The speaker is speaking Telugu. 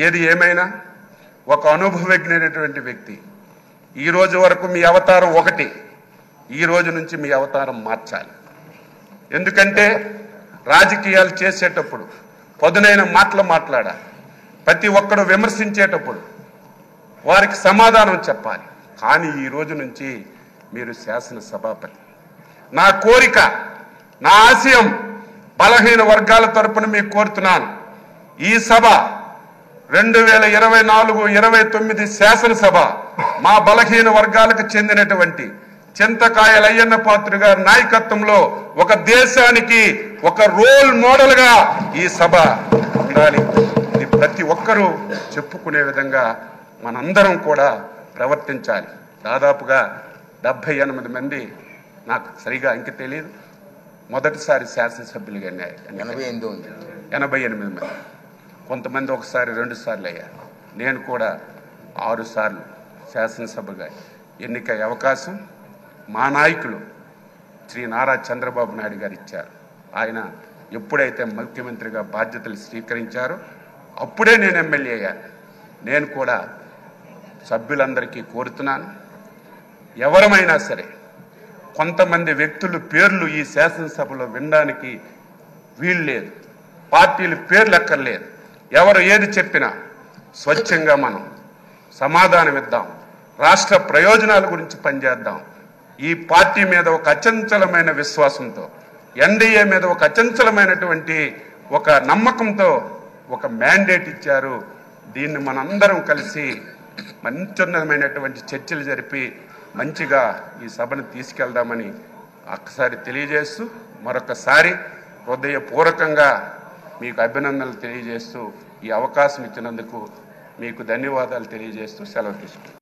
ఏది ఏమైనా ఒక అనుభవజ్ఞుడైనటువంటి వ్యక్తి. ఈ రోజు వరకు మీ అవతారం ఒకటి, ఈ రోజు నుంచి మీ అవతారం మార్చాలి. ఎందుకంటే రాజకీయాలు చేసేటప్పుడు పదునైన మాటలు మాట్లాడాలి. ప్రతి ఒక్కరు విమర్శించేటప్పుడు వారికి సమాధానం చెప్పాలి. కానీ ఈ రోజు నుంచి మీరు శాసనసభాపతి. నా కోరిక, నా ఆశయం బలహీన వర్గాల తరపున మీకు కోరుతున్నాను. ఈ సభ 2024-29 శాసనసభ మా బలహీన వర్గాలకు చెందినటువంటి చింతకాయల అయ్యన్న పాత్రుడు గారి నాయకత్వంలో ఒక దేశానికి ఒక రోల్ మోడల్ గా ఈ సభ ఉండాలి. ఇది ప్రతి ఒక్కరూ చెప్పుకునే విధంగా మనందరం కూడా ప్రవర్తించాలి. దాదాపుగా 78 మంది, నాకు సరిగా ఇంక తెలియదు, మొదటిసారి శాసనసభ్యులుగా 88 మంది. కొంతమంది ఒకసారి 2 సార్లు అయ్యారు. నేను కూడా 6 సార్లు శాసనసభగా ఎన్నికయ్యే అవకాశం మా నాయకులు శ్రీ నారా చంద్రబాబు నాయుడు గారు ఇచ్చారు. ఆయన ఎప్పుడైతే ముఖ్యమంత్రిగా బాధ్యతలు స్వీకరించారో అప్పుడే నేను ఎమ్మెల్యే అయ్యాను. నేను కూడా సభ్యులందరికీ కోరుతున్నాను, ఎవరమైనా సరే కొంతమంది వ్యక్తుల పేర్లు ఈ శాసనసభలో వినడానికి వీలు లేదు. పార్టీల పేర్లు ఎక్కర్లేదు. ఎవరు ఏది చెప్పినా స్వచ్ఛంగా మనం సమాధానం ఇద్దాం. రాష్ట్ర ప్రయోజనాల గురించి పనిచేద్దాం. ఈ పార్టీ మీద ఒక అచంచలమైన విశ్వాసంతో, ఎన్డీఏ మీద ఒక అచంచలమైనటువంటి ఒక నమ్మకంతో ఒక మ్యాండేట్ ఇచ్చారు. దీన్ని మనందరం కలిసి మంచిమైనటువంటి చర్చలు జరిపి మంచిగా ఈ సభను తీసుకెళ్దామని ఒక్కసారి తెలియజేస్తూ, మరొకసారి హృదయపూర్వకంగా మీకు అభినందనలు తెలియజేస్తూ, ఈ అవకాశం ఇచ్చినందుకు మీకు ధన్యవాదాలు తెలియజేస్తూ సెలవు తీసుకుంటాను.